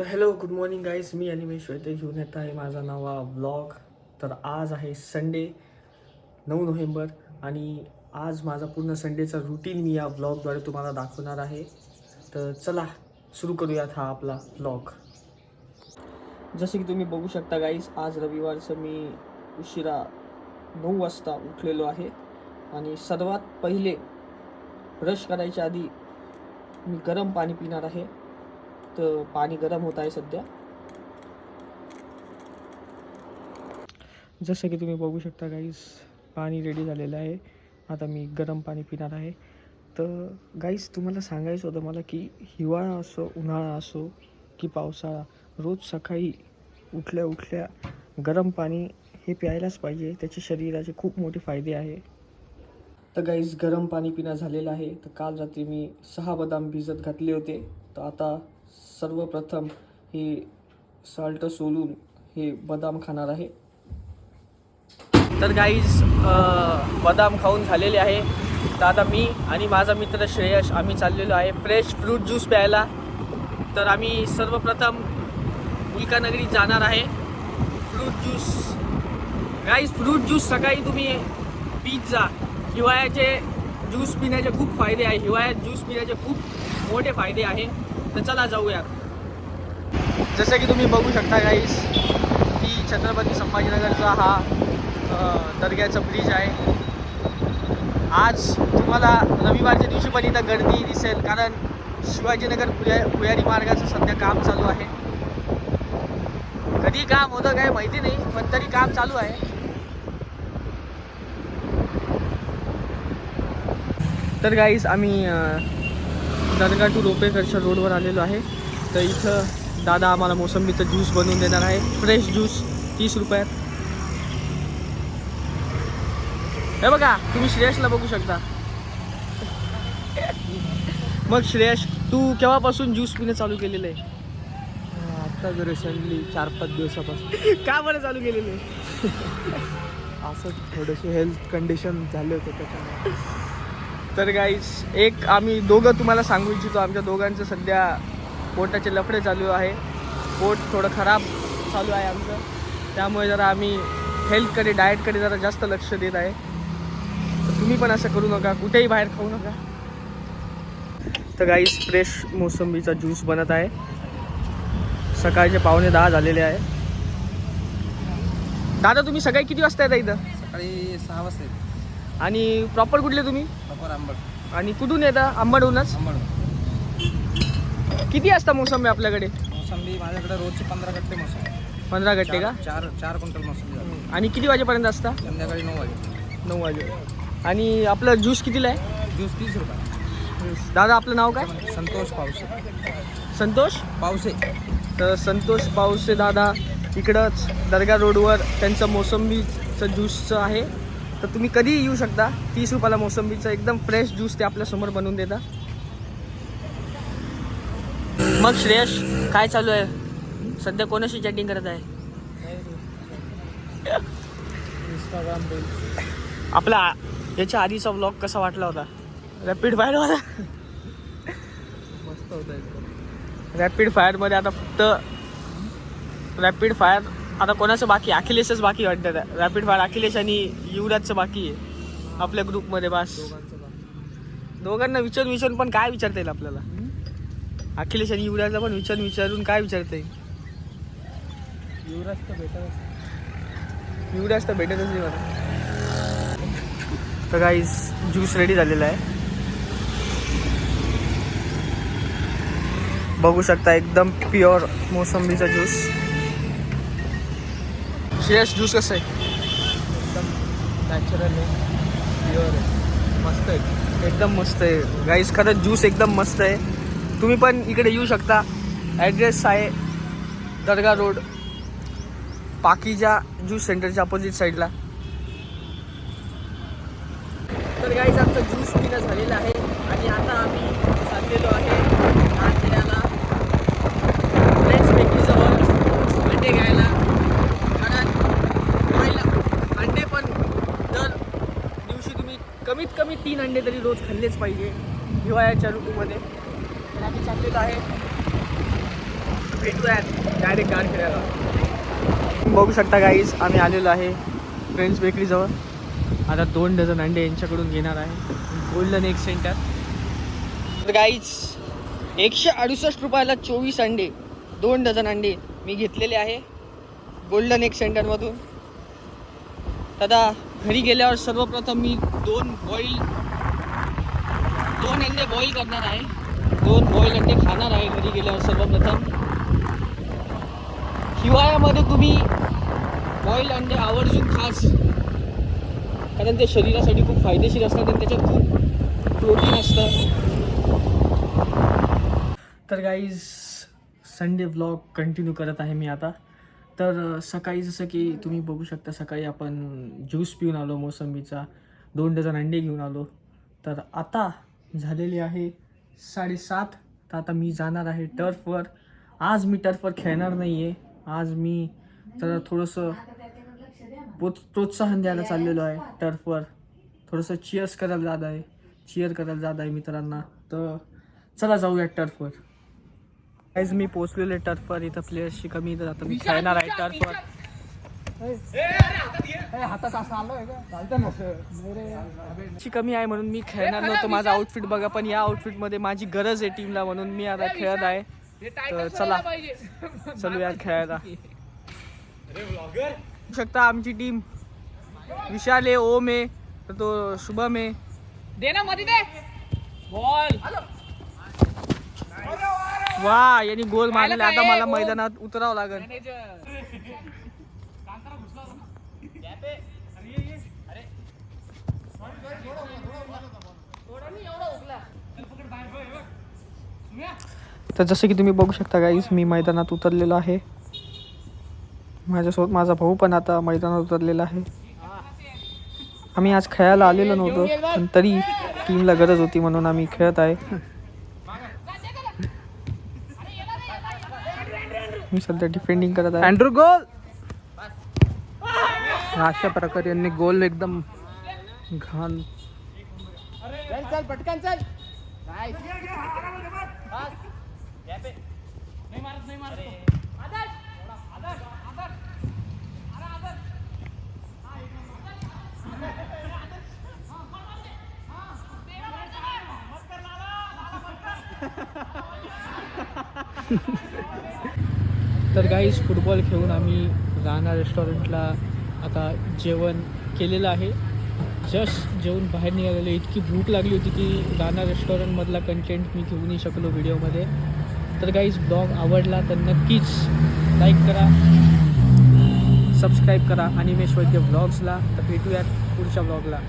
तर hello good morning guys, मी अनिमेश वैद्य घेऊन येत आहे माझा नवा व्लॉग. तर आज आहे संडे 9 नोव्हेंबर आणि आज माझा पूर्ण संडेचा रुटीन मी या व्लॉगद्वारे तुम्हाला दाखवणार आहे. तर चला सुरू करूयात हा आपला व्लॉग. जसे की तुम्ही बघू शकता गाईज, आज रविवारचं मी उशिरा 9 वाजता उठलेलो आहे आणि सर्वात पहिले ब्रश करायच्या आधी मी गरम पाणी पिणार आहे. तर पाणी गरम होत आहे सध्या. जसं की तुम्ही बघू शकता गाईस, पाणी रेडी झालेलं आहे. आता मी गरम पाणी पिणार आहे. तर गाईस, तुम्हाला सांगायचं होतं मला की हिवाळा असो, उन्हाळा असो की पावसाळा, रोज सकाळी उठल्या उठल्या गरम पाणी हे प्यायलाच पाहिजे. त्याचे शरीराचे खूप मोठे फायदे आहे. तर गाईस, गरम पाणी पिणं झालेलं आहे. तर काल रात्री मी 6 बदाम भिजत घातले होते. तर आता सर्वप्रथम हे सॉल्ट सोलून हे बदाम खाणार आहे. तर गाईज, बदाम खाऊन झालेले आहे. तर आता मी आणि माझा मित्र श्रेयश आम्ही चाललेलो आहे फ्रेश फ्रूट ज्यूस प्यायला. तर आम्ही सर्वप्रथम उल्कानगरीत जाणार आहे. Fruit juice guys, fruit juice सकाळी तुम्ही पीत जा. हिवाळ्याचे ज्यूस पिण्याचे खूप फायदे आहे. हिवाळ्यात ज्यूस पिण्याचे खूप मोठे फायदे आहे. तर चला जाऊयात. जसं की तुम्ही बघू शकता गाईस की छत्रपती संभाजीनगरचा हा दर्ग्याचा ब्रिज आहे. आज तुम्हाला रविवारच्या दिवशी पण इथं गर्दी दिसेल, कारण शिवाजीनगर भुयारी मार्गाचं सध्या काम चालू आहे. कधी काम होतं काय माहिती नाही, पण तरी काम चालू आहे. तर गाईस, आम्ही दर्गा टू रोपेकरच्या रोडवर आलेलो आहे. तर इथं दादा आम्हाला मोसंबीचं ज्यूस बनवून देणार आहे. फ्रेश ज्यूस 30 रुपयात. हे बघा, तुम्ही श्रेयसला बघू शकता. मग श्रेयस, तू केव्हापासून ज्यूस पिणं चालू केलेलं आहे? आता रिसेंटली 4-5 दिवसापासून. का बरं चालू केलेलं आहे? असं थोडेसे हेल्थ कंडिशन झाले होते त्याच्यामुळे. तर गाईस, एक आम्ही दोघं तुम्हाला सांगू इच्छितो, आमच्या दोघांचं सध्या पोटाचे लफडे चालू आहे. पोट थोडं खराब चालू आहे आमचं. त्यामुळे जरा आम्ही हेल्थकडे, डाएटकडे जरा जास्त लक्ष देत आहे. तर तुम्ही पण असं करू नका, कुठेही बाहेर खाऊ नका. तर गाईस, फ्रेश मोसंबीचा ज्यूस बनत आहे. सकाळचे 9:45 झालेले आहे. दादा, तुम्ही सकाळी किती वाजता येता इथं? सकाळी 6 वाजता येते. आणि प्रॉपर कुठले तुम्ही? प्रॉपर आंबट. आणि कुठून येता? आंबडहूनच. किती असता मोसंबी आपल्याकडे? मोसंबी माझ्याकडे रोजचे 15 गट्टे मोसंबी. 15 गट्टे का? 4 क्विंटल मोसंबी झाली. आणि किती वाजेपर्यंत असता? संध्याकाळी 9 वाजे. 9 वाजे. आणि आपलं ज्यूस कितीला आहे? ज्यूस 30 रुपये. दादा, आपलं नाव काय? संतोष पावसे. संतोष पावसे. तर संतोष पावसे दादा इकडंच दर्गा रोडवर त्यांचं मोसंबीचं ज्यूसचं आहे. तर तुम्ही कधीही येऊ शकता. 30 रुपयाला मोसंबीचं एकदम फ्रेश ज्यूस ते आपल्यासमोर बनवून देतात. मग श्रेयश, काय चालू आहे सध्या? कोणाशी चॅटिंग करत आहे? Instagram reels. आपला याच्या आधीचा व्लॉग कसा वाटला होता? रॅपिड फायर होता. मस्त होतं एकदम. रॅपिड फायरमध्ये आता फक्त रॅपिड फायर आता कोणाचं बाकी? अखिलेशच बाकी वाटतं. रॅपिड फायर अखिलेश आणि युवराजचं बाकी आहे आपल्या ग्रुपमध्ये. बस दोघांना विचारून पण काय विचारता येईल आपल्याला? अखिलेश आणि युवराजला पण विचारून काय विचारता येईल? युवराज तर भेटतच नाही मला. तर गाईस, ज्यूस रेडी झालेला आहे. बघू शकता, एकदम प्युअर मोसंबीचा ज्यूस. श्रेयस, ज्यूस कसं आहे? एकदम नॅचरल आहे, प्युअर आहे, मस्त आहे, एकदम मस्त आहे गाईस. खरंच ज्यूस एकदम मस्त आहे. तुम्ही पण इकडे येऊ शकता. ॲड्रेस आहे दर्गा रोड, पाकीजा ज्यूस सेंटरच्या अपोजिट साईडला. तर गाईस, आमचं ज्यूस पिणं झालेलं आहे आणि आता आम्ही चाललेलो आहे नांदेडला फ्रेंड्स बेकरीजवळ अंडे घ्यायला. कारण अंडे पण दर दिवशी तुम्ही कमीत कमी 3 अंडे तरी रोज खाल्लेच पाहिजे हिवाळ्याच्या ऋतूमध्ये. तर आम्ही चाललेलो आहे भेटूयात डायरेक्ट गार खेळायला. बघू शकता गाईज आम्ही आलेलो आहे फ्रेंड्स बेकरीजवळ. आता 2 डझन अंडे यांच्याकडून घेणार आहे गोल्डन एग सेंटर. तर गाईज 168 रुपयाला 24 अंडे, 2 डझन अंडे मी घेतलेले आहे गोल्डन एग सेंटरमधून. दादा घरी गेल्यावर सर्वप्रथम मी 2 अंडे बॉईल करणार आहे. 2 बॉईल अंडे खाणार आहे घरी गेल्यावर सर्वप्रथम. हिवाळ्यामध्ये तुम्ही बॉईल अंडे आवर्जून खास, कारण ते शरीरासाठी खूप फायदेशीर असतात आणि त्याच्यात खूप प्रोटीन असतं. तर गाईज संडे व्लॉग कंटिन्यू करत आहे मी आता. तर सकाळी जसं की तुम्ही बघू शकता सकाळी आपण ज्यूस पिऊन आलो मोसंबीचा, 2 डझन अंडे घेऊन आलो. तर आता झालेली आहे 7:30. तर आता मी जाणार आहे टर्फवर. आज मी टर्फवर खेळणार नाही आहे. आज मी तर थोडंसं प्रोत्साहन द्यायला चाललेलो आहे टर्फवर. थोडंसं चिअर करायला जात आहे मित्रांना. तर चला जाऊया टर्फवर. आज मी पोचलेलो आहे टर्फवर. इथं प्लेयर्सची कमी, तर आता मी खेळणार आहे टर्फवर. ची कमी आहे म्हणून मी खेळणार नव्हतं. माझं आउटफिट बघा, पण या आउटफिटमध्ये माझी गरज आहे टीमला म्हणून मी आता खेळत आहे. तर चला चलूया खेळायला. बघू शकता आमची टीम विशाल आहे, ओम आहे, तर तो शुभम आहे. दे ना मध्ये दे बॉल. वा यांनी गोल मारलेला. आता मला मैदानात उतरावं लागेल. तर जसं की तुम्ही बघू शकता गाईज मी मैदानात उतरलेलो आहे. माझ्यासोबत माझा भाऊ पण आता मैदानात उतरलेला आहे. आम्ही आज खेळायला आलेलो नव्हतो, पण तरी टीमला गरज होती म्हणून आम्ही खेळत आहे. मी सध्या डिफेंडिंग करत आहे. अँड्रू गोल. अशा प्रकारे यांनी गोल एकदम घाण. चल पटकन चल. तर गाईज फुटबॉल खेळून आम्ही राणा रेस्टॉरंटला आता जेवण केलेलं आहे. जस्ट जेवून बाहेर निघालेलं. इतकी भूक लागली होती की राणा रेस्टॉरंटमधला कंटेंट मी घेऊ नाही शकलो व्हिडिओमध्ये. तर गाईज ब्लॉग आवडला तर नक्कीच लाईक करा, सबस्क्राईब करा अनिमेश वैद्य ब्लॉग्सला. तर भेटूयात पुढच्या ब्लॉगला.